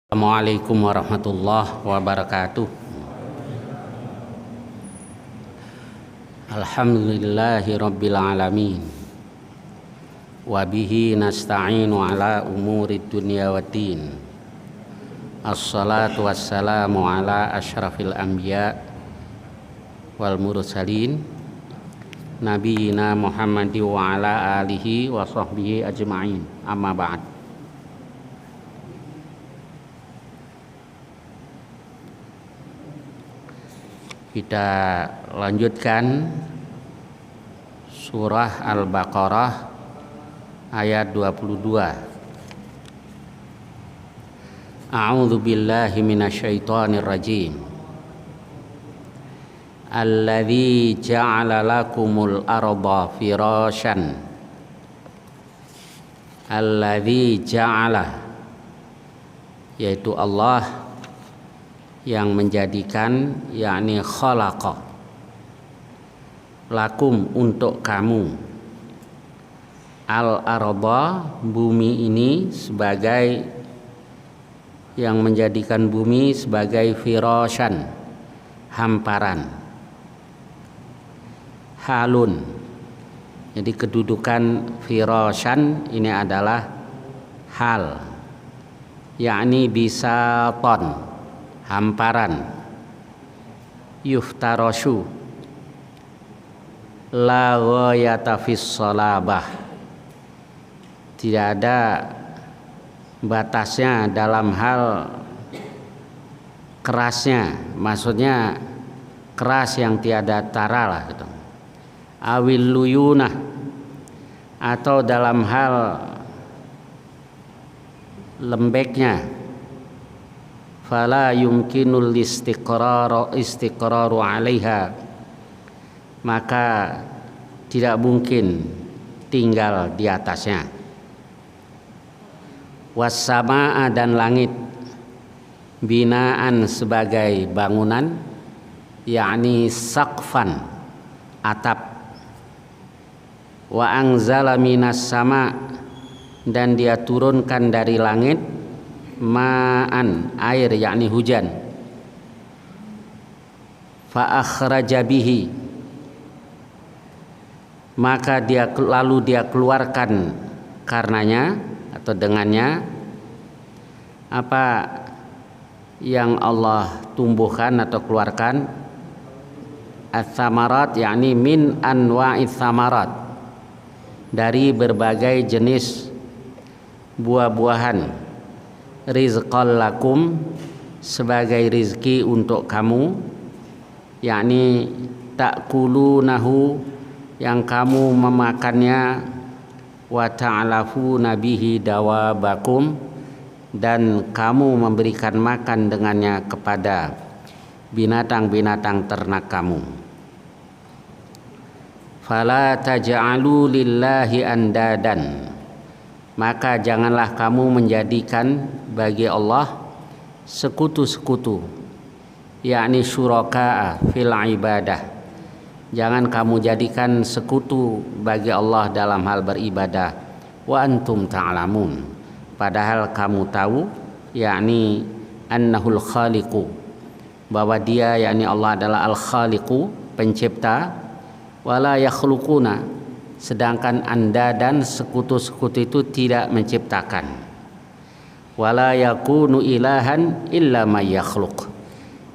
Assalamualaikum warahmatullahi wabarakatuh. Alhamdulillahi rabbil alamin. Wabihi nasta'inu ala umuri dunya waddin. Assalatu wassalamu ala asyrafil anbiya wal mursalin Nabiyina Muhammadi wa ala alihi wa sahbihi ajma'in. Amma ba'd. Kita lanjutkan surah Al-Baqarah ayat 22. A'udzu billahi minasyaitonir rajim. Alladzi ja'ala lakumul arda firasyan. Alladzi ja'ala, yaitu Allah yang menjadikan, yakni khalaqa, lakum, untuk kamu, al-arda, bumi ini, sebagai yang menjadikan bumi sebagai firasyan, hamparan. Halun, jadi kedudukan firasyan ini adalah hal, yakni bisaton, hamparan. Yuftarashu, la ghayata fis salabah, tidak ada batasnya dalam hal kerasnya, maksudnya keras yang tiada tara lah gitu. Awil luyunah, atau dalam hal lembeknya. Fala yumkinul istiqraru 'alaiha, maka tidak mungkin tinggal di atasnya. Wassamaa, dan langit, binaan, sebagai bangunan, yakni saqfan, atap. Wa anzala minas sama, dan dia turunkan dari langit ma'an, air, yakni hujan. Fa akhraja bihi, maka lalu dia keluarkan karenanya atau dengannya apa yang Allah tumbuhkan atau keluarkan. Ats-tsamarat, yakni min anwa'its tsamarat, dari berbagai jenis buah-buahan. Rizqal lakum, sebagai rizki untuk kamu, yakni ta'kulunahu, yang kamu memakannya, wa ta'lafuna bihi dawabakum, dan kamu memberikan makan dengannya kepada binatang-binatang ternak kamu. Fala taj'alu lillahi andadan, maka janganlah kamu menjadikan bagi Allah sekutu-sekutu, yakni syuraka'a fil ibadah. Jangan kamu jadikan sekutu bagi Allah dalam hal beribadah. Wa antum ta'lamun, padahal kamu tahu, yakni annahul khaliqu, bahwa dia, yakni Allah, adalah al-khaliqu, pencipta. Wala yakhluquna, sedangkan anda dan sekutu-sekutu itu tidak menciptakan. Wala yakunu ilahan illa may yakhluq,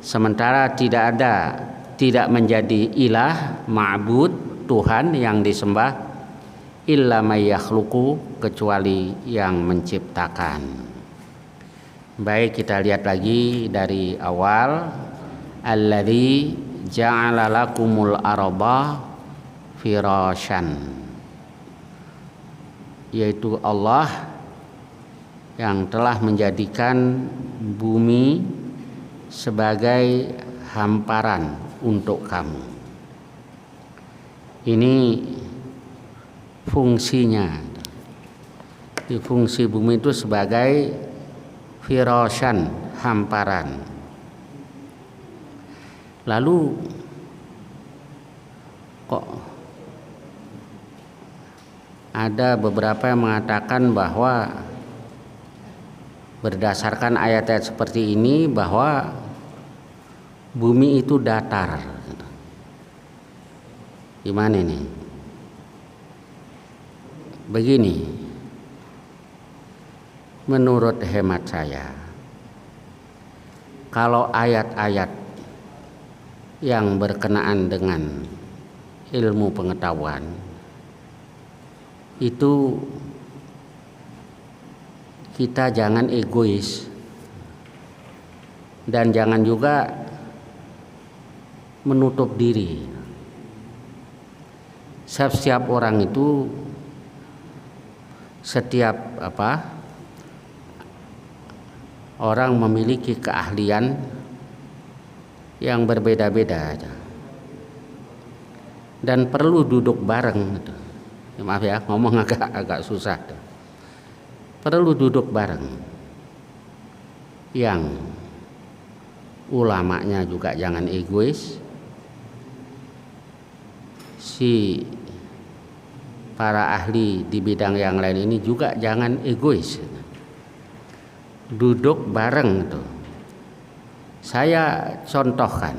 sementara tidak menjadi ilah, ma'bud, Tuhan yang disembah, illa may yakhluqu, kecuali yang menciptakan. Baik, kita lihat lagi dari awal. Alladzi ja'ala lakumul arda firasyan, yaitu Allah yang telah menjadikan bumi sebagai hamparan untuk kamu. Ini fungsinya. Di fungsi bumi itu sebagai firasyan, hamparan. Lalu kok ada beberapa yang mengatakan bahwa berdasarkan ayat-ayat seperti ini bahwa bumi itu datar. Gimana nih? Begini, menurut hemat saya, kalau ayat-ayat yang berkenaan dengan ilmu pengetahuan itu kita jangan egois dan jangan juga menutup diri. Setiap orang itu orang memiliki keahlian yang berbeda-beda dan perlu duduk bareng. Maaf ya, ngomong agak susah. Perlu duduk bareng. Yang ulamanya juga jangan egois. Si para ahli di bidang yang lain ini juga jangan egois. Duduk bareng tuh. Saya contohkan.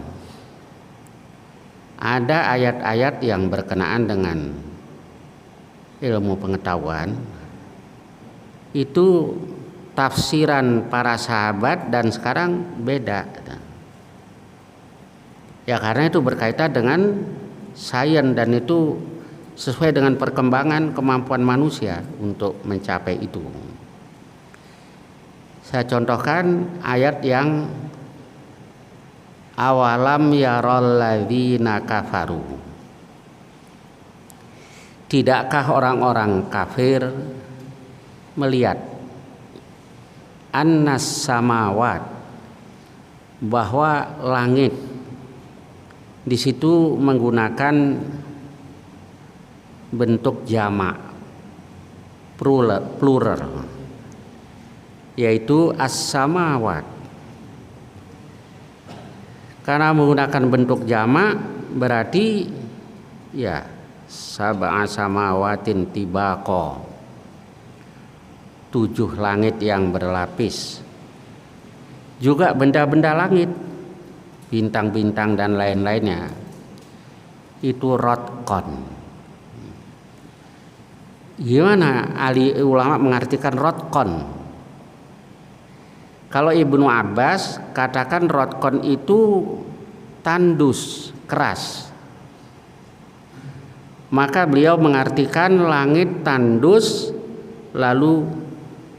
Ada ayat-ayat yang berkenaan dengan ilmu pengetahuan. Itu tafsiran para sahabat dan sekarang beda. Ya karena itu berkaitan dengan sains dan itu sesuai dengan perkembangan kemampuan manusia untuk mencapai itu. Saya contohkan ayat yang awalam yaral ladzina kafaru. Tidakkah orang-orang kafir melihat annas samawat, bahwa langit di situ menggunakan bentuk jamak plural, yaitu as-samawat. Karena menggunakan bentuk jamak berarti ya sab'a samawatin tibaqa, 7 langit yang berlapis. Juga benda-benda langit, bintang-bintang dan lain-lainnya, itu rotqon. Gimana ahli ulama mengartikan rotqon? Kalau Ibnu Abbas katakan rotqon itu tandus, keras. Maka beliau mengartikan langit tandus lalu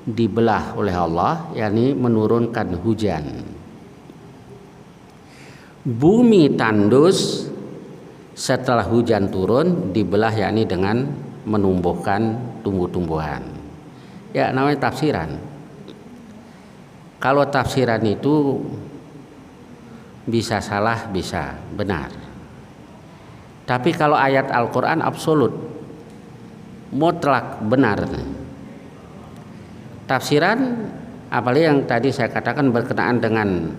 dibelah oleh Allah, yakni menurunkan hujan. Bumi tandus setelah hujan turun dibelah, yakni dengan menumbuhkan tumbuh-tumbuhan. Ya namanya tafsiran. Kalau tafsiran itu bisa salah, bisa benar. Tapi kalau ayat Al-Quran absolut, mutlak benar. Tafsiran, apalagi yang tadi saya katakan berkenaan dengan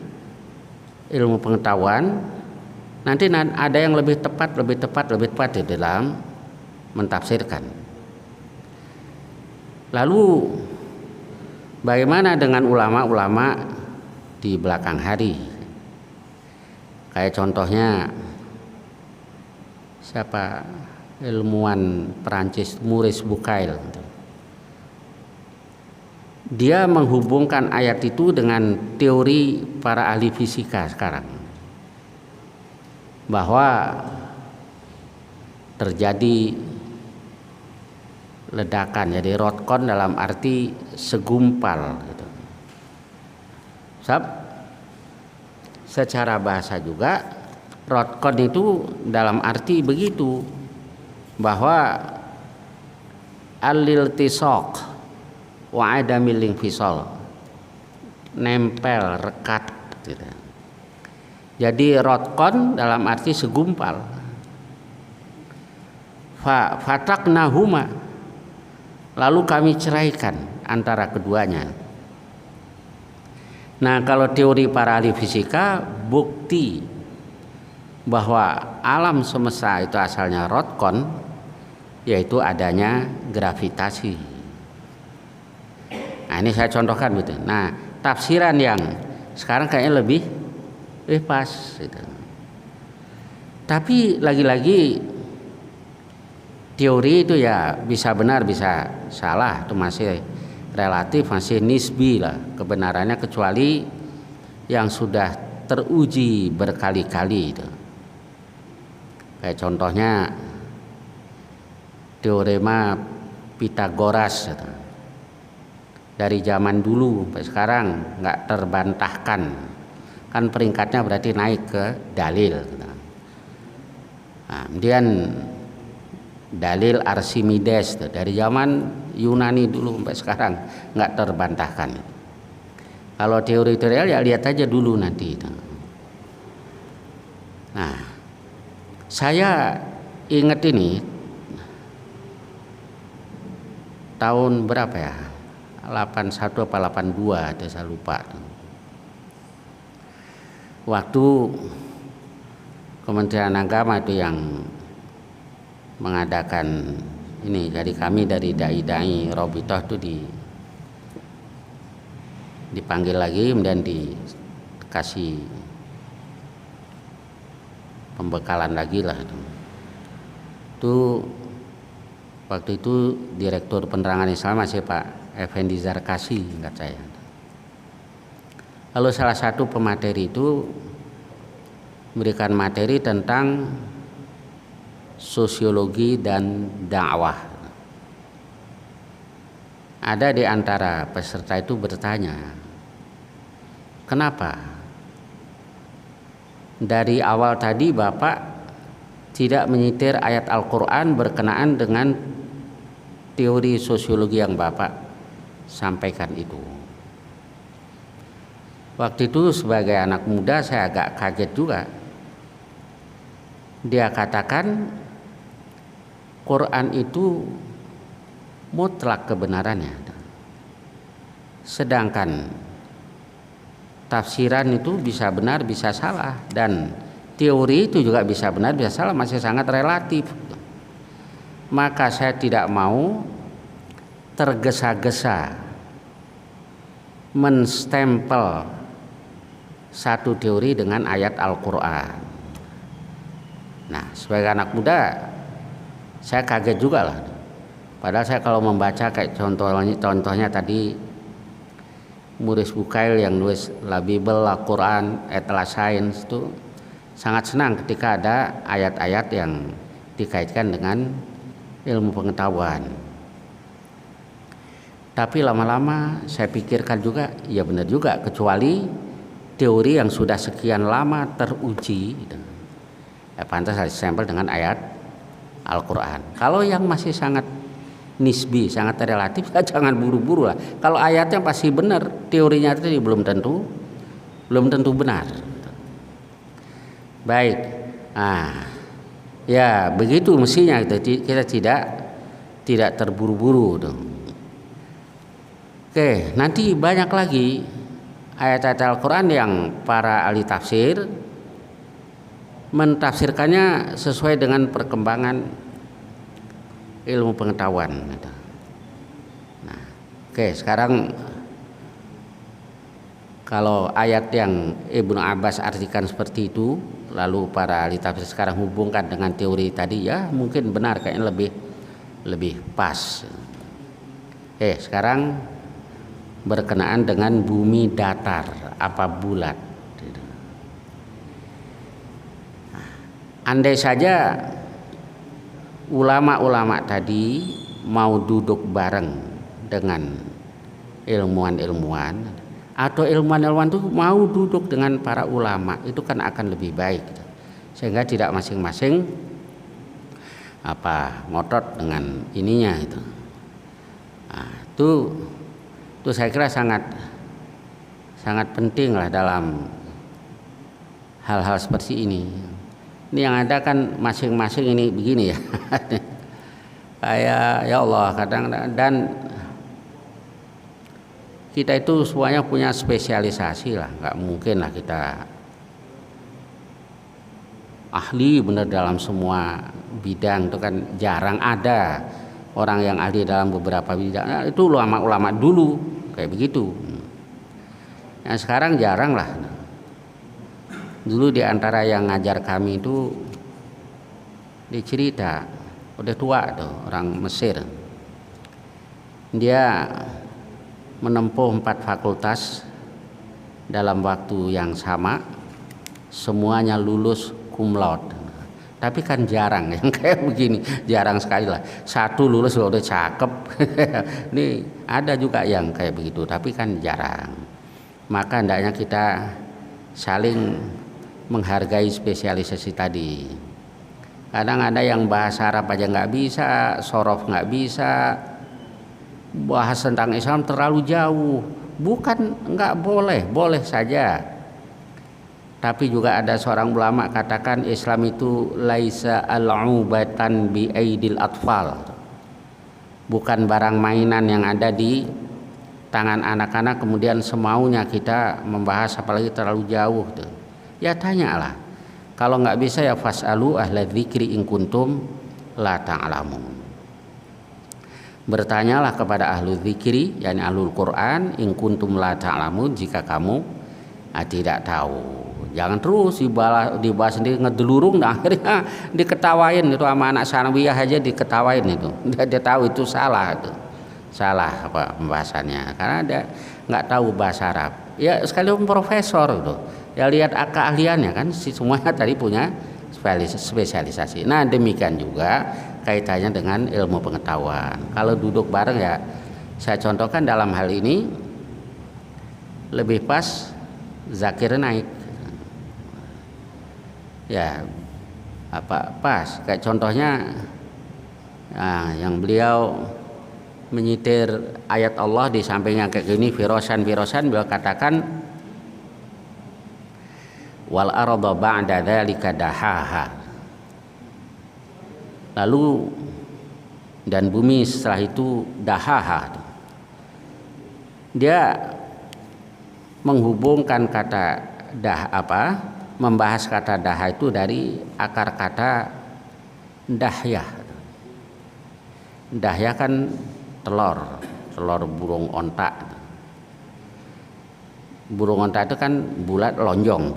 ilmu pengetahuan, nanti ada yang lebih tepat di dalam mentafsirkan. Lalu bagaimana dengan ulama-ulama di belakang hari? Kayak contohnya siapa, ilmuwan Perancis Maurice Bucaille. Dia menghubungkan ayat itu dengan teori para ahli fisika sekarang, bahwa terjadi ledakan, jadi rotqon dalam arti segumpal gitu. Secara bahasa juga rotqon itu dalam arti begitu, bahwa al-iltisaq wa adamil infisal, nempel, rekat gitu. Jadi rotqon dalam arti segumpal. Fataknahuma, lalu kami ceraikan antara keduanya. Nah, kalau teori para ahli fisika, bukti bahwa alam semesta itu asalnya rotqon, yaitu adanya gravitasi. Nah, ini saya contohkan gitu. Nah, tafsiran yang sekarang kayaknya lebih pas gitu. Tapi lagi-lagi teori itu ya bisa benar bisa salah, itu masih relatif, masih nisbi lah kebenarannya, kecuali yang sudah teruji berkali-kali itu. Kayak contohnya teorema Pitagoras gitu. Dari zaman dulu sampai sekarang nggak terbantahkan, kan peringkatnya berarti naik ke dalil gitu. Nah, kemudian dalil Archimedes tuh, dari zaman Yunani dulu sampai sekarang nggak terbantahkan. Kalau teori real ya lihat aja dulu nanti itu. Nah, saya ingat ini tahun berapa ya, 81 apa 82 itu saya lupa. Waktu Kementerian Agama itu yang mengadakan ini, jadi kami dari dai-dai Robitoh itu dipanggil lagi, kemudian dikasih pembekalan lagi lah. Itu waktu itu Direktur Penerangan Islam masih Pak Effendi Zarkasi, ingat saya. Lalu salah satu pemateri itu memberikan materi tentang sosiologi dan dakwah. Ada di antara peserta itu bertanya, kenapa dari awal tadi Bapak tidak menyitir ayat Al-Quran berkenaan dengan teori sosiologi yang Bapak sampaikan itu. Waktu itu sebagai anak muda saya agak kaget juga. Dia katakan Quran itu mutlak kebenarannya, sedangkan tafsiran itu bisa benar bisa salah, dan teori itu juga bisa benar bisa salah, masih sangat relatif. Maka saya tidak mau tergesa-gesa menstempel satu teori dengan ayat Al-Quran. Nah, sebagai anak muda saya kaget juga lah. Padahal saya kalau membaca kayak contohnya tadi Maurice Bucaille yang nulis La Bible, La Quran, et la Science, itu sangat senang ketika ada ayat-ayat yang dikaitkan dengan ilmu pengetahuan. Tapi lama-lama saya pikirkan juga, ya benar juga, kecuali teori yang sudah sekian lama teruji, ya pantas saya sampel dengan ayat Al-Quran. Kalau yang masih sangat nisbi, sangat relatif, ya jangan buru-buru lah. Kalau ayatnya pasti benar, teorinya tadi belum tentu benar. Baik, ya begitu mestinya kita tidak terburu-buru. Oke, nanti banyak lagi ayat-ayat Al-Quran yang para ahli tafsir mentafsirkannya sesuai dengan perkembangan ilmu pengetahuan. Nah, oke, sekarang kalau ayat yang Ibnu Abbas artikan seperti itu, lalu para ahli tafsir sekarang hubungkan dengan teori tadi, ya mungkin benar, kayaknya lebih pas. Sekarang berkenaan dengan bumi datar apa bulat. Andai saja ulama-ulama tadi mau duduk bareng dengan ilmuwan-ilmuwan, atau ilmuwan-ilmuwan itu mau duduk dengan para ulama, itu kan akan lebih baik, sehingga tidak masing-masing ngotot dengan ininya itu. Nah, itu saya kira sangat penting lah dalam hal-hal seperti ini. Ini yang ada kan masing-masing ini begini ya. Kayak ya Allah kadang, dan kita itu semuanya punya spesialisasi lah, nggak mungkin lah kita ahli benar dalam semua bidang, itu kan jarang ada orang yang ahli dalam beberapa bidang. Nah, itu ulama-ulama dulu kayak begitu. Nah, sekarang jarang lah. Dulu di antara yang ngajar kami itu dicerita, udah tua tuh, orang Mesir. Dia menempuh 4 fakultas dalam waktu yang sama, semuanya lulus cum laude. Tapi kan jarang yang kayak begini, jarang sekali lah. Satu lulus udah cakep. Ini ada juga yang kayak begitu, tapi kan jarang. Maka hendaknya kita saling menghargai spesialisasi tadi. Kadang ada yang bahasa Arab aja nggak bisa, sorof nggak bisa, bahas tentang Islam terlalu jauh. Bukan nggak boleh, boleh saja. Tapi juga ada seorang ulama katakan Islam itu laisa al-ubatan bi aidil atfal. Bukan barang mainan yang ada di tangan anak-anak kemudian semaunya kita membahas apalagi terlalu jauh tuh. Ya tanyalah. Kalau nggak bisa ya fasalu ahla dzikri in kuntum la ta'lamun. Bertanyalah kepada ahlu dzikri, yakni ahlul Quran, in kuntum la ta'lamun, jika kamu tidak tahu. Jangan terus dibahas sendiri ngedelurung, nah akhirnya diketawain itu sama anak sanawiyah aja diketawain itu. Dia tahu itu salah itu. Salah apa pembahasannya karena dia nggak tahu bahasa Arab. Ya sekalipun profesor itu. Ya lihat keahliannya kan, semuanya tadi punya spesialisasi. Nah demikian juga kaitannya dengan ilmu pengetahuan. Kalau duduk bareng ya, saya contohkan dalam hal ini lebih pas Zakir naik. Ya apa pas kayak contohnya yang beliau menyitir ayat Allah di sampingnya kayak gini, firosan beliau katakan wal arda ba'da dzalika dahaha. Lalu dan bumi setelah itu dahaha. Dia menghubungkan kata membahas kata daha itu dari akar kata dahyah. Dahyah kan telur burung onta. Burung onta itu kan bulat lonjong.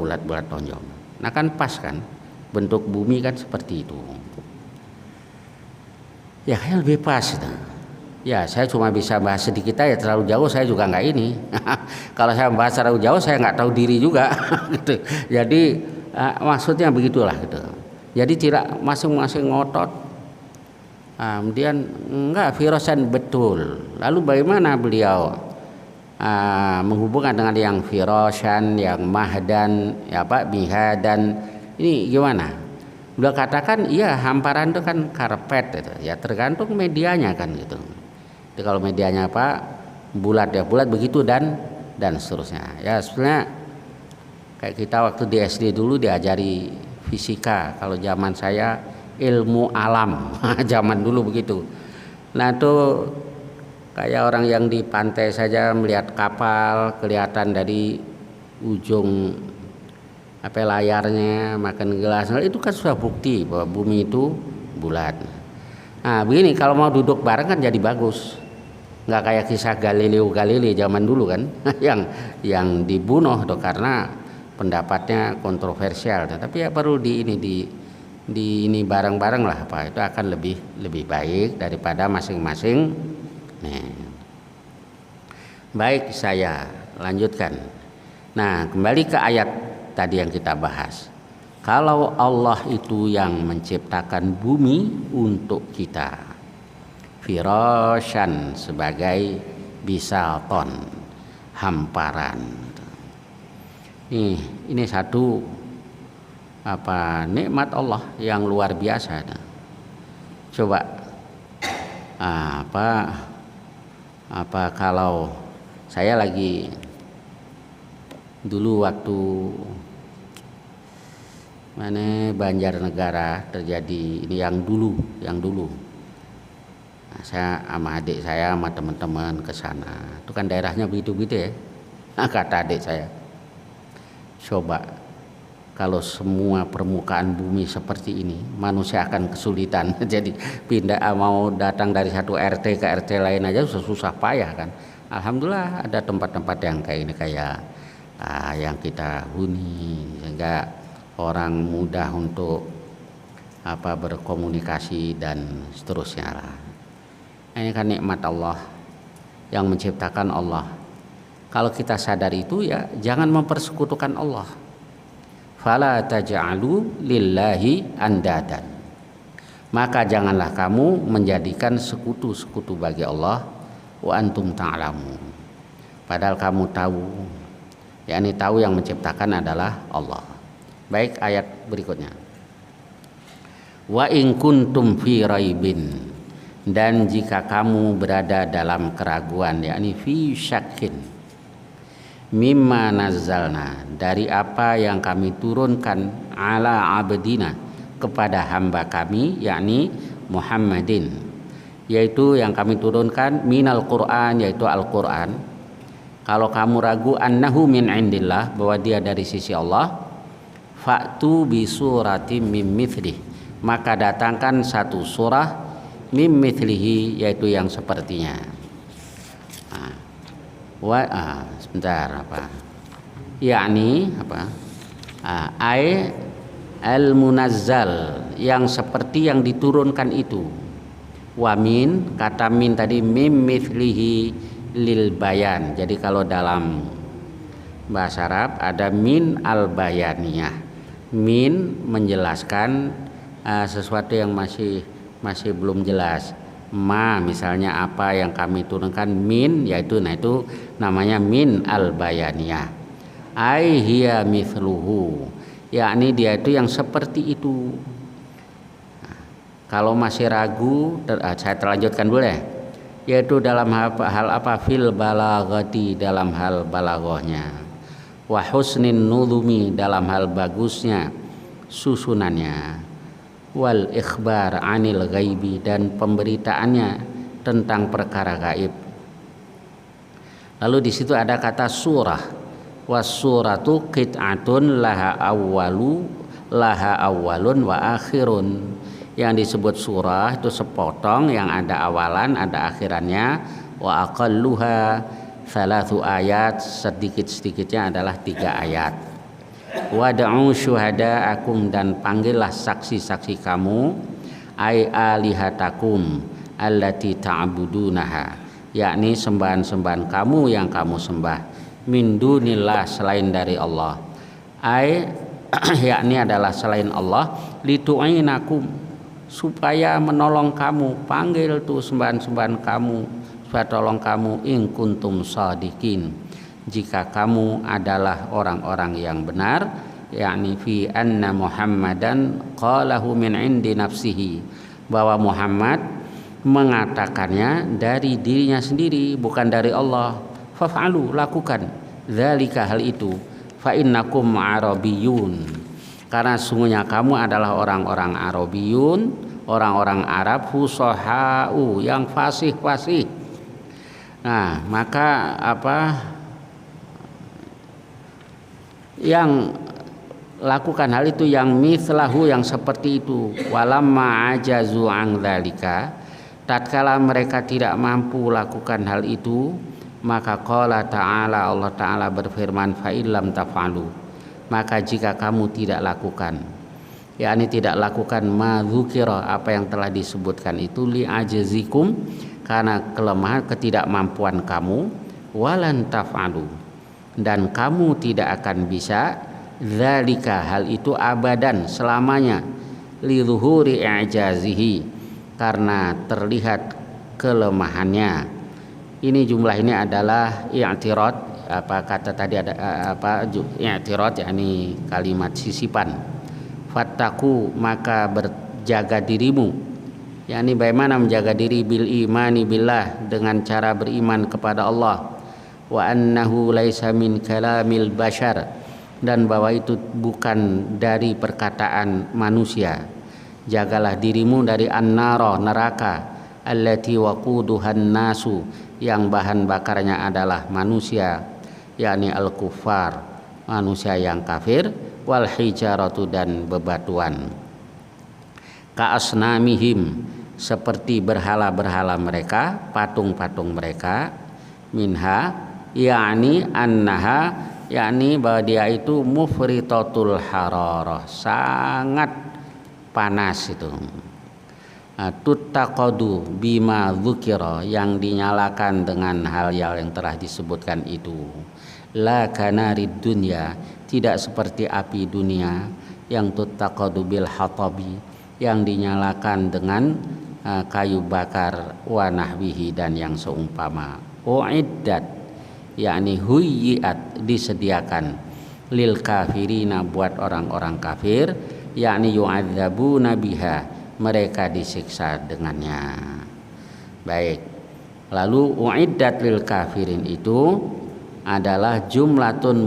Nah kan pas kan bentuk bumi kan seperti itu. Ya kayak lebih pas itu. Ya saya cuma bisa bahas sedikit aja, terlalu jauh saya juga nggak ini. Kalau saya bahas terlalu jauh saya nggak tahu diri juga. Gitu. Jadi maksudnya begitulah gitu. Jadi tidak masing-masing ngotot. Kemudian enggak firosan betul. Lalu bagaimana beliau menghubungkan dengan yang firosan, yang mahdan, mihadan, ini gimana? Beliau katakan iya hamparan itu kan karpet gitu. Ya tergantung medianya kan gitu. Jadi kalau medianya bulat ya bulat begitu dan seterusnya. Ya sebenarnya kayak kita waktu di SD dulu diajari fisika. Kalau zaman saya ilmu alam zaman dulu begitu. Nah itu kayak orang yang di pantai saja melihat kapal kelihatan dari ujung layarnya makan gelas, itu kan sudah bukti bahwa bumi itu bulat. Nah begini kalau mau duduk bareng kan jadi bagus, nggak kayak kisah Galileo Galilei zaman dulu kan yang dibunuh tuh karena pendapatnya kontroversial. Tapi ya perlu di ini bareng-bareng lah itu akan lebih baik daripada masing-masing. Baik, saya lanjutkan. Nah, kembali ke ayat tadi yang kita bahas. Kalau Allah itu yang menciptakan bumi untuk kita, firasyan sebagai bisaton, hamparan. Ini satu nikmat Allah yang luar biasa. Coba kalau saya lagi dulu waktu Banjarnegara terjadi ini yang dulu. Nah, saya sama adik saya sama teman-teman ke sana. Itu kan daerahnya begitu-begitu ya. Nah, kata adik saya, coba kalau semua permukaan bumi seperti ini, manusia akan kesulitan. Jadi pindah mau datang dari satu RT ke RT lain aja susah payah kan. Alhamdulillah ada tempat-tempat yang kayak ini, kayak yang kita huni sehingga orang mudah untuk berkomunikasi dan seterusnya lah. Ini kan nikmat Allah yang menciptakan Allah. Kalau kita sadar itu ya jangan mempersekutukan Allah. Fala taj'alu lillahi andadan. Maka janganlah kamu menjadikan sekutu-sekutu bagi Allah wa antum ta'lamun. Padahal kamu tahu, yakni tahu yang menciptakan adalah Allah. Baik, ayat berikutnya. Wa in kuntum fi raibin, dan jika kamu berada dalam keraguan, yakni fi syakkin, mimma nazzalna, dari apa yang kami turunkan ala abdina, kepada hamba kami, yakni Muhammadin, yaitu yang kami turunkan minal Quran, yaitu Al-Quran. Kalau kamu ragu annahu min indillah, bahwa dia dari sisi Allah, fa'tu bi suratim mim mithlih, maka datangkan satu surah mim mithlihi, yaitu yang sepertinya. Sebentar yakni al-munazzal, yang seperti yang diturunkan itu. Wamin, kata min tadi mim mithlihi lil bayan. Jadi kalau dalam bahasa Arab ada min al-bayaniyah. Min menjelaskan sesuatu yang masih belum jelas. Ma misalnya apa yang kami turunkan, min yaitu itu namanya min al-bayaniyah. Ai hiya mithluhu, yakni dia itu yang seperti itu. Kalau masih ragu, saya terlanjutkan dulu ya. Yaitu dalam hal apa? Fil balaghati, dalam hal balaghahnya. Wa husnin nudumi, dalam hal bagusnya susunannya. Wal ikhbar anil ghaibi, dan pemberitaannya tentang perkara gaib. Lalu di situ ada kata surah. Was-suratu qit'atun laha awwalun wa akhirun. Yang disebut surah itu sepotong yang ada awalan, ada akhirannya. Wa aqalluha 3 ayat, sedikit-sedikitnya adalah 3 ayat. Wad'u syuhada'akum, dan panggillah saksi-saksi kamu, ai alihatakum allati ta'budunaha, yakni sembahan-sembahan kamu yang kamu sembah, min dunillah, selain dari Allah. Ai yakni adalah selain Allah, litu'inakum, supaya menolong kamu. Panggil tuh sembahan-sembahan kamu supaya tolong kamu, in kuntum shadiqin, jika kamu adalah orang-orang yang benar, yakni fi anna Muhammadan qalahu min indi nafsihi, bahwa Muhammad mengatakannya dari dirinya sendiri, bukan dari Allah. Faf'alu, lakukan, dzalika, hal itu, fa innakum arabiyyun, karena sungguhnya kamu adalah orang-orang Arabiyun, orang-orang Arab, fusahau, yang fasih-fasih. Nah, maka yang lakukan hal itu, yang mithlahu, yang seperti itu. Walamma ajazu an dzalika, tatkala mereka tidak mampu lakukan hal itu, maka qala ta'ala, Allah Ta'ala berfirman, fa illam taf'alu, maka jika kamu tidak lakukan, yakni tidak lakukan ma dzukira, apa yang telah disebutkan itu, li ajzikum, karena kelemahan ketidakmampuan kamu, walan taf'alu, dan kamu tidak akan bisa, dzalika, hal itu, abadan, selamanya, li zuhuri i'jazihi, karena terlihat kelemahannya. Ini jumlah ini adalah i'tirad, kata tadi ada i'tirad, yakni kalimat sisipan. Fattaku, maka berjaga dirimu, yakni bagaimana menjaga diri, bil imani billah, dengan cara beriman kepada Allah. Wa annahu laisa min kalamil bashar, dan bahwa itu bukan dari perkataan manusia. Jagalah dirimu dari an-nara, neraka, allati waquduhan nasu, yang bahan bakarnya adalah manusia, yakni al-kuffar, manusia yang kafir, wal hijaratu, dan bebatuan. Ka'asnamihim, seperti berhala-berhala mereka, patung-patung mereka, minha, yakni annaha yakni bahwa dia itu mufritatul hararah, sangat panas itu. Tuttaqadu bima dzukira, yang dinyalakan dengan hal yang telah disebutkan itu. La kanarid dunya, tidak seperti api dunia, yang tuttaqadu bil hatabi, yang dinyalakan dengan kayu bakar, wa nahwihi, dan yang seumpama. Uiddat, yakni huyyiat, disediakan, lil kafirina, buat orang-orang kafir, yakni yu'adzabuna biha, mereka disiksa dengannya. Baik, lalu uiddat lil kafirin itu adalah jumlatun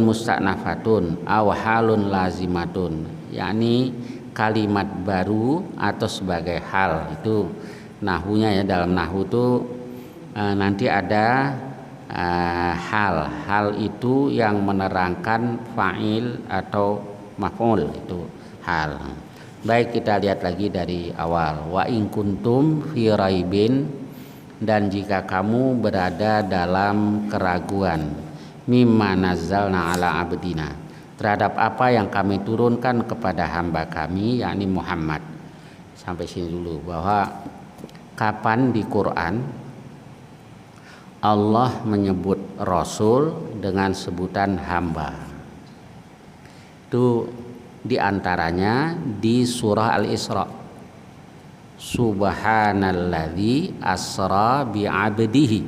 musta'nafatun aw halun lazimatun, yakni kalimat baru atau sebagai hal. Itu nahunya ya, dalam nahu itu nanti ada hal itu yang menerangkan fa'il atau maf'ul, itu hal. Baik, kita lihat lagi dari awal. Wa in kuntum fi raibin, dan jika kamu berada dalam keraguan, mimma nazzalna ala abdina, terhadap apa yang kami turunkan kepada hamba kami, yakni Muhammad. Sampai sini dulu, bahwa kapan di Quran Allah menyebut Rasul dengan sebutan hamba. Itu diantaranya di surah Al-Isra, subhanalladzi asra bi'abdihi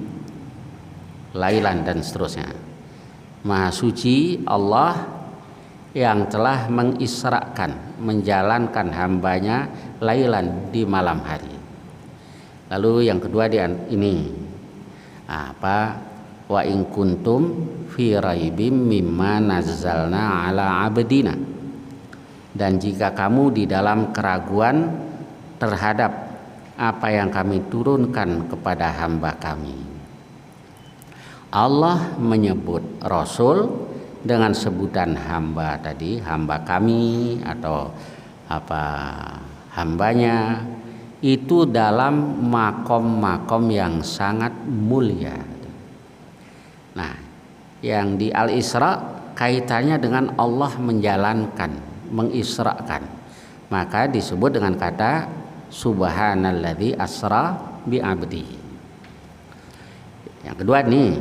lailan, dan seterusnya. Maha suci Allah yang telah mengisrakan, menjalankan hambanya lailan, di malam hari. Lalu yang kedua ini wa in kuntum fi raibim mimma nazzalna ala abdina, dan jika kamu di dalam keraguan terhadap apa yang kami turunkan kepada hamba kami. Allah menyebut Rasul dengan sebutan hamba tadi, hamba kami atau hambanya, itu dalam makom-makom yang sangat mulia. Nah, yang di Al-Isra kaitannya dengan Allah menjalankan, mengisrakan, maka disebut dengan kata subhanalladzi asra bi'abdihi. Yang kedua nih,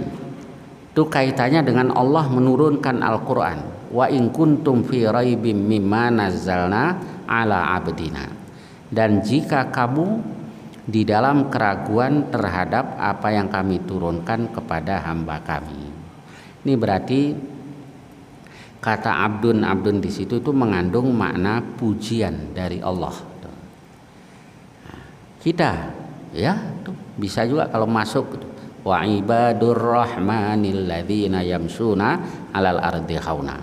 itu kaitannya dengan Allah menurunkan Al-Quran. Wa in kuntum fi raibim mimma nazzalna ala abdina, dan jika kamu di dalam keraguan terhadap apa yang kami turunkan kepada hamba kami. Ini berarti kata abdun di situ itu mengandung makna pujian dari Allah. Kita ya tuh, bisa juga kalau masuk wa ibadur rahmanil ladzina yamsuna alal ardi hauna.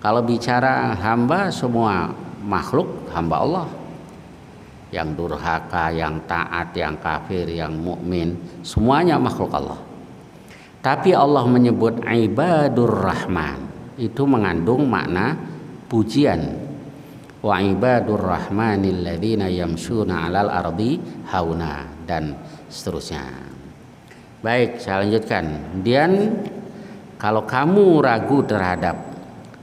Kalau bicara hamba, semua makhluk hamba Allah. Yang durhaka, yang taat, yang kafir, yang mukmin, semuanya makhluk Allah. Tapi Allah menyebut ibadur rahman, itu mengandung makna pujian. Wa ibadur rahmanil ladzina yamsuna 'alal ardi hauna, dan seterusnya. Baik, saya lanjutkan. Dan kalau kamu ragu terhadap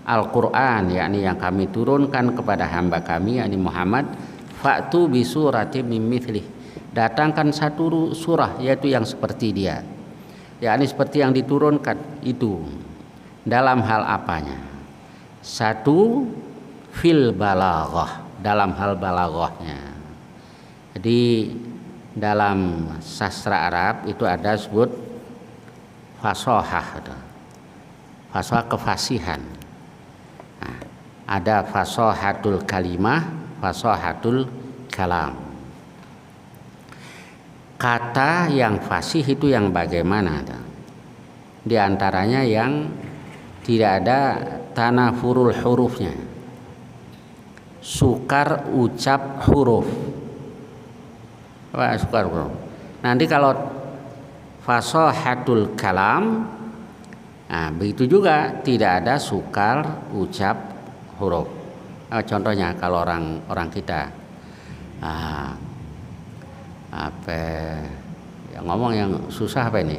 Al-Qur'an, yakni yang kami turunkan kepada hamba kami, yakni Muhammad, fa'tu bi suratin min mithlih, datangkan satu surah yaitu yang seperti dia, yakni seperti yang diturunkan itu. Dalam hal apanya? Satu, fil balaghah, dalam hal balaghahnya. Jadi dalam sastra Arab itu ada sebut fasahah, fasahah kefasihan. Nah, ada fasahatul kalimah, fasahatul kalam. Kata yang fasih itu yang bagaimana? Di antaranya yang tidak ada tanafurul hurufnya, sukar ucap huruf. Wah, sukar huruf. Nanti kalau fasahatul kalam, nah begitu juga tidak ada sukar ucap huruf. Contohnya kalau orang kita yang ngomong yang susah apa ini?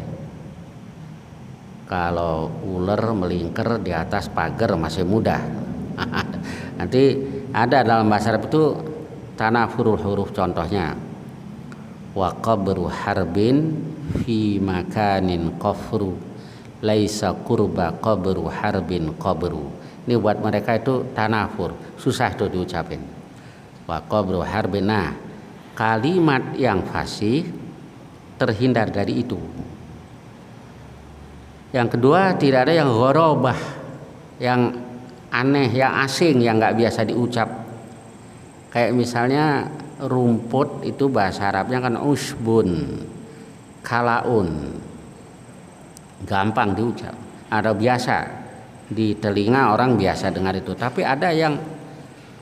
Kalau ular melingkar di atas pagar masih mudah. Nanti ada dalam bahasa Arab itu tanafurul huruf, contohnya wa qabru harbin fi makanin qafru laisa qurba qabru harbin qabru. Ini buat mereka itu tanafur, susah tuh diucapin. Wa qabru harbin. Nah, kalimat yang fasih terhindar dari itu. Yang kedua, tidak ada yang ghorobah, yang aneh, yang asing, yang nggak biasa diucap. Kayak misalnya rumput itu bahasa Arabnya kan usbun, kalaun, gampang diucap. Ada biasa di telinga orang biasa dengar itu. Tapi ada yang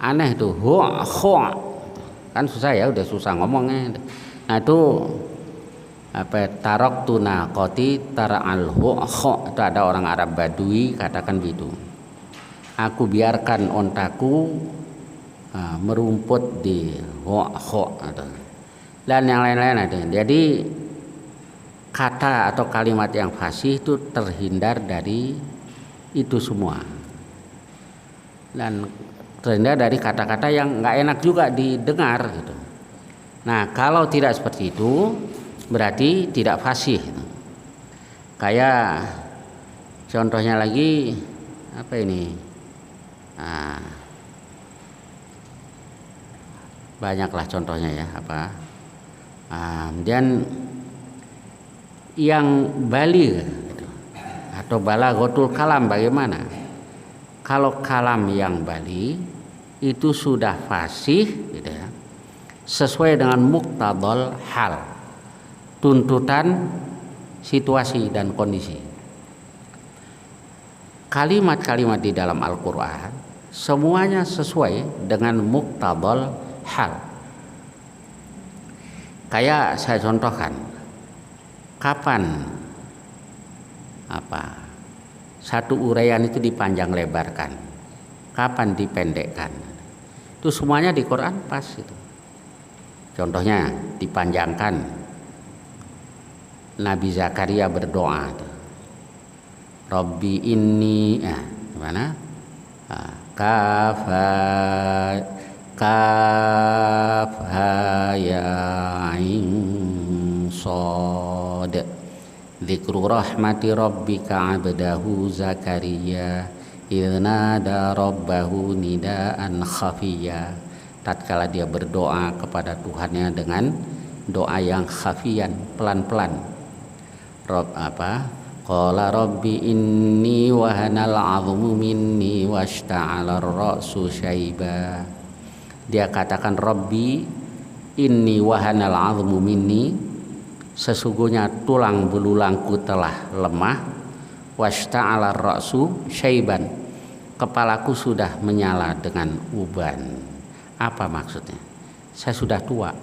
aneh tuh, ho, kan susah ya, udah susah ngomongnya. Nah itu tarok tuna koti tara'al ho, itu ada orang Arab Badui katakan begitu. Aku biarkan ontaku merumput di ho dan yang lain-lain ada. Jadi kata atau kalimat yang fasih itu terhindar dari itu semua, dan terhindar dari kata-kata yang nggak enak juga didengar gitu. Nah kalau tidak seperti itu berarti tidak fasih. Kayak contohnya lagi apa ini? Banyaklah contohnya ya, apa? Kemudian yang baligh gitu, atau balaghatul kalam bagaimana? Kalau kalam yang baligh itu sudah fasih gitu ya, sesuai dengan muqtadal hal, tuntutan situasi dan kondisi. Kalimat-kalimat di dalam Al-Quran semuanya sesuai dengan muqtadal hal. Kayak saya contohkan, kapan satu uraian itu dipanjang lebarkan, kapan dipendekkan, itu semuanya di Quran pas itu. Contohnya dipanjangkan, Nabi Zakaria berdoa, Rabbi inni gimana? Kaf ya ain shad dzikru rahmati rabbika abdahu Zakaria idz nada rabbahu nidaan khafiyya. Tatkala dia berdoa kepada Tuhannya dengan doa yang khafiyan, pelan-pelan. Qala rabbi inni wahanal 'azmu minni washta'ala ar-ra'su syaiba. Dia katakan Rabbi inni wahanal 'azmu minni, sesungguhnya tulang belulangku telah lemah, washta'ala ar-ra'su syaiban, kepalaku sudah menyala dengan uban. Apa maksudnya? Saya sudah tua.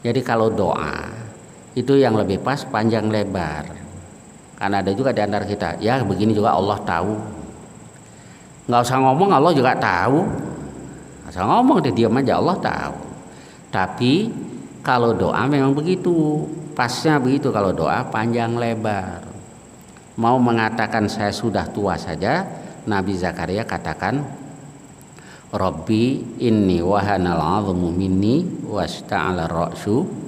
Jadi kalau doa itu yang lebih pas panjang lebar. Karena ada juga di antara kita, ya begini juga Allah tahu. Nggak usah ngomong, Allah juga tahu. Nggak usah ngomong, dia diam aja, Allah tahu. Tapi kalau doa memang begitu, pasnya begitu. Kalau doa panjang lebar. Mau mengatakan saya sudah tua saja, Nabi Zakaria katakan, Rabbi inni wahanal 'azmu minni wasta'ala ar-ra'su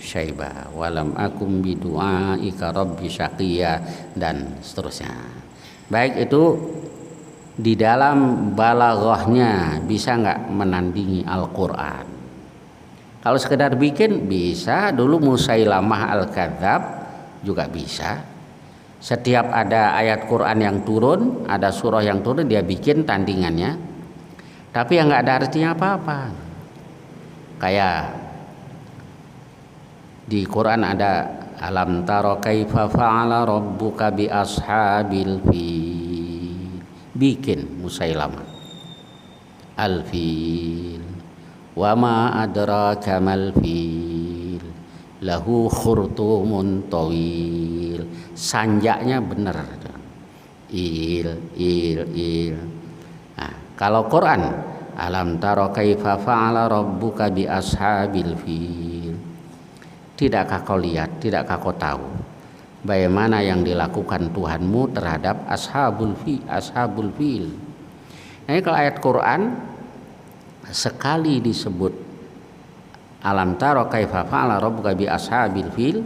syaiba walam akum bidu'aika rabbi syaqiyya, dan seterusnya. Baik, itu di dalam balaghahnya bisa nggak menandingi Al-Quran. Kalau sekedar bikin bisa, dulu Musailamah Al-Kadzab juga bisa. Setiap ada ayat Quran yang turun, ada surah yang turun, dia bikin tandingannya, tapi yang nggak ada artinya apa-apa. Kayak di Quran ada alam taro kaifa fa'ala rabbuka bi ashabil fil, bikin Musailamah al-fil wa ma adraka mal fil lahu khurtumun tawil, sanjaknya benar, il. Nah, kalau Quran alam taro kaifa fa'ala rabbuka bi ashabil fil, tidakkah kau lihat, tidakkah kau tahu bagaimana yang dilakukan Tuhanmu terhadap ashabul fil. Nah, ini kalau ayat Quran sekali disebut alam taro kaifa fa'ala rabbuka bi ashabil fil,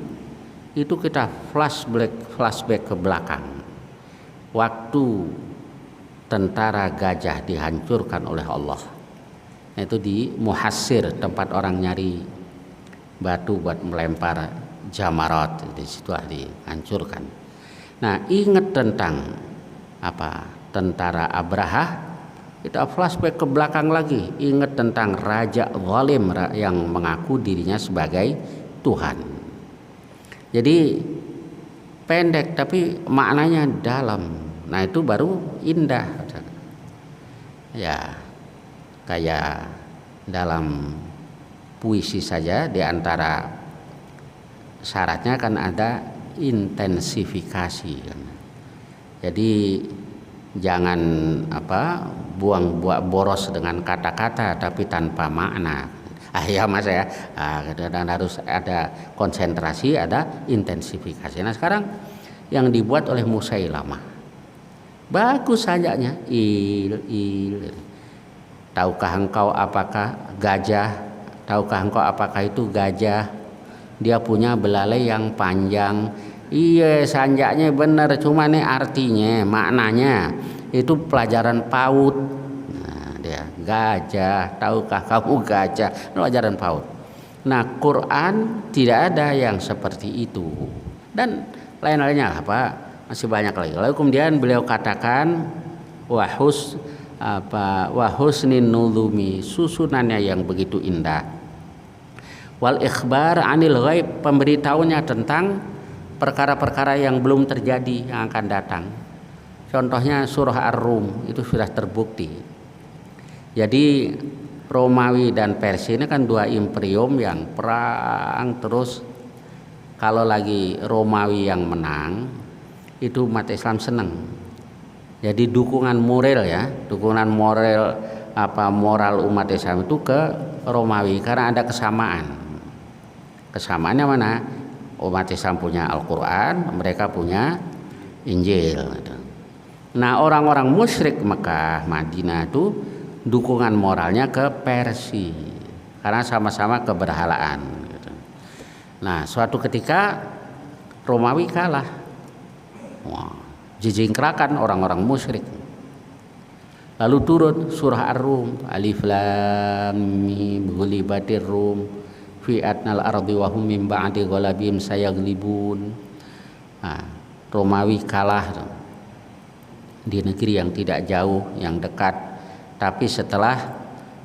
itu kita flashback ke belakang waktu tentara gajah dihancurkan oleh Allah. Nah, itu di Muhassir, tempat orang nyari batu buat melempar jamarat, di situ dihancurkan. Nah, ingat tentang tentara Abraha, kita flashback ke belakang lagi, ingat tentang raja zalim yang mengaku dirinya sebagai Tuhan. Jadi pendek tapi maknanya dalam. Nah, itu baru indah. Ya, kayak dalam puisi saja, di antara syaratnya kan ada intensifikasi kan. Jadi jangan buang boros dengan kata-kata tapi tanpa makna. Ya mas ya, dan harus ada konsentrasi, ada intensifikasi. Nah, sekarang yang dibuat oleh Musailamah bagus sajanya, tahukah engkau apakah gajah? Tahukah engkau apakah itu gajah? Dia punya belalai yang panjang. Iya, sanjaknya benar, cuma nih artinya, maknanya itu pelajaran PAUD. Nah, dia gajah, tahukah kamu gajah? Pelajaran PAUD. Nah, Quran tidak ada yang seperti itu. Dan lain-lainnya masih banyak lagi. Lalu kemudian beliau katakan wahusnin nuzumi, susunannya yang begitu indah. Wal ikhbar anil ghaib, pemberitahunya tentang perkara-perkara yang belum terjadi, yang akan datang. Contohnya surah Ar-Rum itu sudah terbukti. Jadi Romawi dan Persia ini kan dua imperium yang perang terus. Kalau lagi Romawi yang menang, itu umat Islam senang. Jadi dukungan moral moral umat Islam itu ke Romawi karena ada kesamaan. Kesamaannya mana? Umat Islam punya Al-Quran, mereka punya Injil. Nah, orang-orang musyrik Mekah, Madinah itu dukungan moralnya ke Persia karena sama-sama keberhalaan. Nah, suatu ketika Romawi kalah, jijingkrakan orang-orang musyrik. Lalu turun surah Ar-Rum, Alif Lam Mim, ghulibatir Rum fi adnal ardi wa hum min ba'di ghalabihim sayaglibun. Nah, Romawi kalah di negeri yang tidak jauh, yang dekat, tapi setelah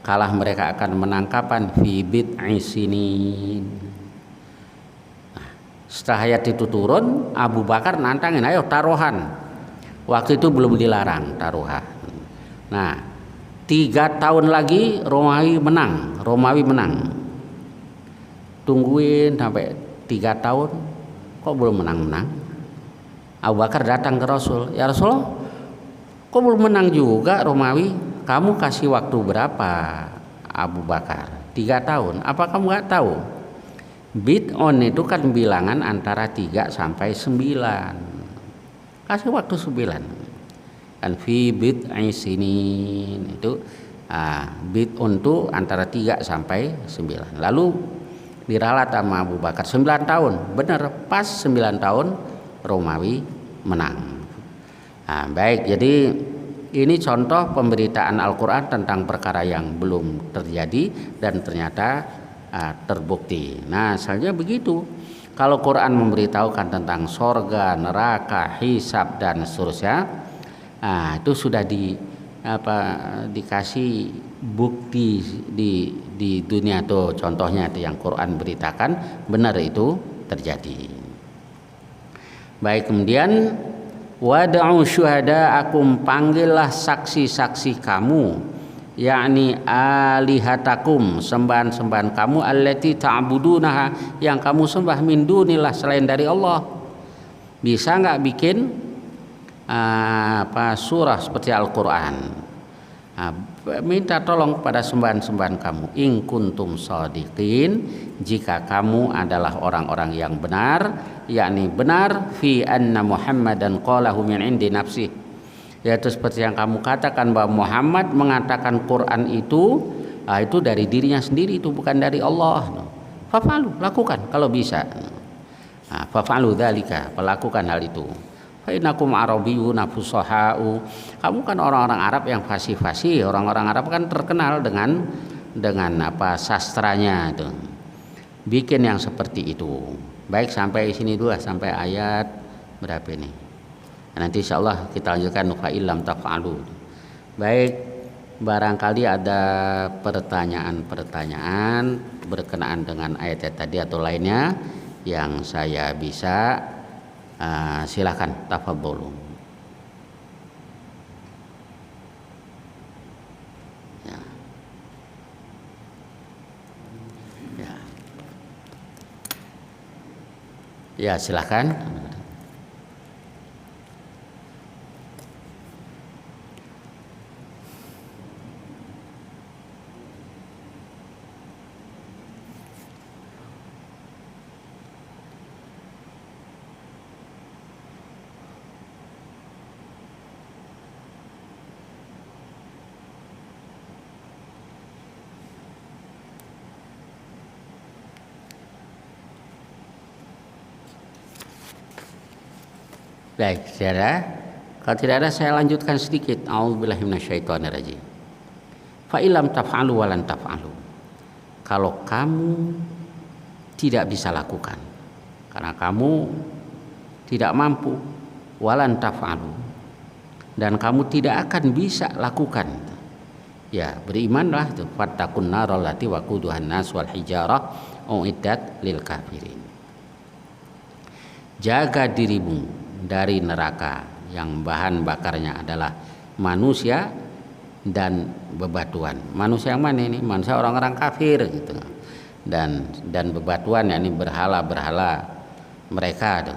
kalah mereka akan menangkapan fi bid'i sinin. Nah, setelah ayat itu turun, Abu Bakar nantangin, ayo taruhan. Waktu itu belum dilarang taruhan. Nah, 3 tahun lagi Romawi menang. Tungguin sampai 3 tahun, kok belum menang. Abu Bakar datang ke Rasul, ya Rasulullah, kok belum menang juga Romawi? Kamu kasih waktu berapa Abu Bakar? 3 tahun. Apa kamu nggak tahu? Bid'on itu kan bilangan antara 3 sampai 9. Kasih waktu 9. Kan fi bid'i sinin itu bid'un itu antara 3 sampai 9. Lalu diralat sama Abu Bakar 9 tahun. Benar, pas 9 tahun Romawi menang. Nah, baik, jadi ini contoh pemberitaan Al-Quran tentang perkara yang belum terjadi dan ternyata terbukti. Nah, selanjutnya begitu. Kalau Quran memberitahukan tentang sorga, neraka, hisab dan seterusnya, itu sudah dikasih bukti di dunia tuh, contohnya itu yang Quran beritakan benar itu terjadi. Baik, kemudian wad'u syuhada'akum, panggillah saksi-saksi kamu, yakni alihatakum, sembahan-sembahan kamu, allati ta'budunaha, yang kamu sembah min dunillah, selain dari Allah. Bisa nggak bikin surah seperti Al-Quran? minta tolong kepada sembahan-sembahan kamu. In kuntum shadiqin, jika kamu adalah orang-orang yang benar, yakni benar fi anna Muhammadan qalahu min indi nafsi, yaitu seperti yang kamu katakan bahwa Muhammad mengatakan Quran itu dari dirinya sendiri, itu bukan dari Allah. Fa'alu, lakukan kalau bisa. Fa'alu dzalika, lakukan hal itu. Fa innakum arabiyyuna fusaha'u, kamu kan orang-orang Arab yang fasih-fasih. Orang-orang Arab kan terkenal dengan sastranya itu. Bikin yang seperti itu. Baik, sampai sini dulu, sampai ayat berapa ini? Nanti insyaallah kita lanjutkan fa illam taf'alu. Baik, barangkali ada pertanyaan-pertanyaan berkenaan dengan ayat tadi atau lainnya yang saya bisa silakan, tafadholu. Ya. Ya. Ya, silakan. Baik, saudara. Kalau tidak ada saya lanjutkan sedikit. A'udzubillahi minasyaitonirrajim. Fa illam taf'alu wa lan taf'alu. Kalau kamu tidak bisa lakukan karena kamu tidak mampu, walan taf'alu, dan kamu tidak akan bisa lakukan, ya berimanlah itu. Fattaqun naral lati waquduhan nas wal hijarah uiddat lil kafirin. Jaga dirimu dari neraka yang bahan bakarnya adalah manusia dan bebatuan. Manusia yang mana ini? Manusia orang-orang kafir gitu. Dan bebatuan yakni berhala-berhala mereka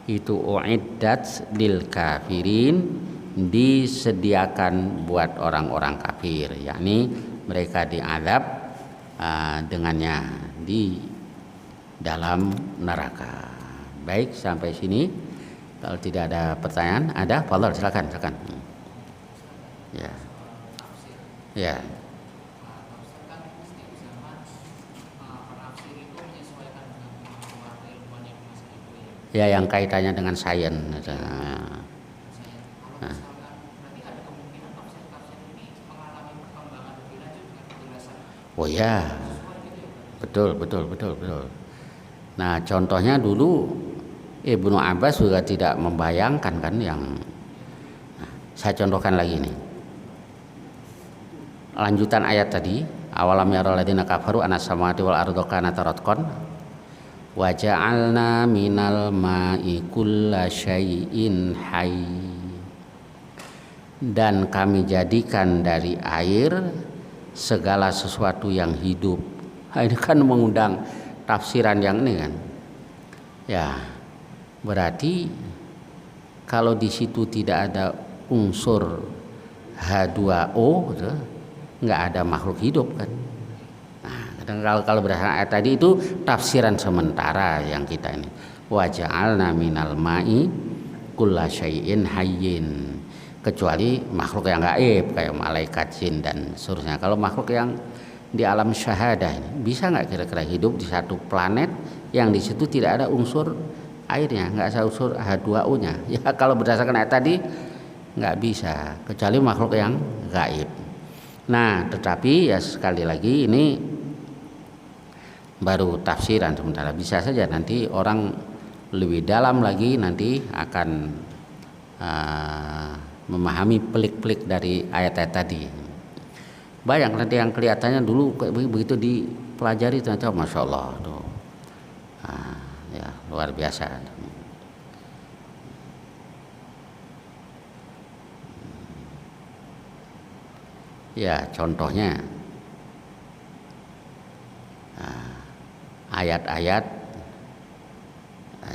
itu uiddat lil kafirin, disediakan buat orang-orang kafir, yakni mereka diazab dengannya di dalam neraka. Baik, sampai sini. Kalau tidak ada pertanyaan, ada? Fadhol, silakan. Ya. Ya. Ya, yang kaitannya dengan sains. Oh ya, betul. Nah, contohnya dulu Ibnu Abbas juga tidak membayangkan kan yang saya contohkan lagi nih. Lanjutan ayat tadi, awalam yaral ladzina kafaru annas samawati wal ardu kanata ratqan wa ja'alna minal ma'i kulla syai'in hayy, dan kami jadikan dari air segala sesuatu yang hidup. Ini kan mengundang tafsiran yang ini kan. Ya, berarti kalau di situ tidak ada unsur H2O, gitu, nggak ada makhluk hidup kan. Nah, kalau berdasarkan ayat tadi itu tafsiran sementara yang kita ini. Wa ja'alna minal ma'i kulla syai'in hayyin, kecuali makhluk yang gaib kayak malaikat, jin dan seterusnya. Kalau makhluk yang di alam syahadah ini bisa nggak kira-kira hidup di satu planet yang di situ tidak ada unsur airnya, nggak ada unsur H2O-nya? Ya, kalau berdasarkan ayat tadi nggak bisa, kecuali makhluk yang gaib. Nah, tetapi ya sekali lagi ini baru tafsiran sementara. Bisa saja nanti orang lebih dalam lagi nanti akan memahami pelik-pelik dari ayat-ayat tadi. Banyak nanti yang kelihatannya dulu begitu dipelajari ternyata masya Allah tuh. Ya, luar biasa. Ya, contohnya ayat-ayat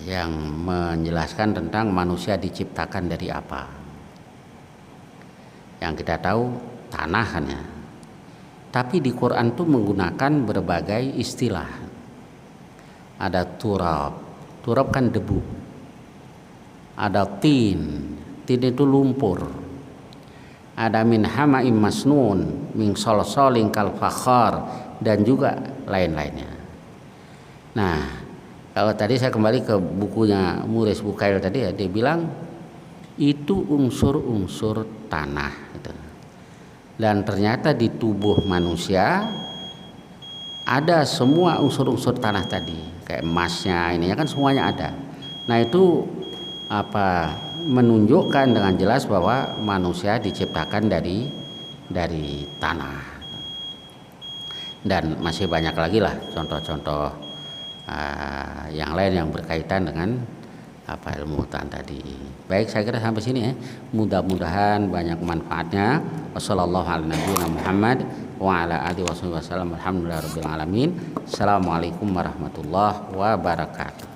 yang menjelaskan tentang manusia diciptakan dari apa. Yang kita tahu tanah hanya. Tapi di Quran tuh menggunakan berbagai istilah. Ada turab, turab kan debu. Ada tin itu lumpur. Ada min hama'im masnun, min solsolin kal fakhar, dan juga lain-lainnya. Nah, kalau tadi saya kembali ke bukunya Muris Bukail tadi ya, dia bilang itu unsur-unsur tanah gitu. Dan ternyata di tubuh manusia ada semua unsur-unsur tanah tadi, kayak emasnya, ininya kan semuanya ada. Nah, itu menunjukkan dengan jelas bahwa manusia diciptakan dari tanah. Dan masih banyak lagi lah contoh-contoh yang lain yang berkaitan dengan ilmu hutan tadi. Baik, saya kira sampai sini ya. Mudah-mudahan banyak manfaatnya. Wassalamualaikum warahmatullahi wabarakatuh.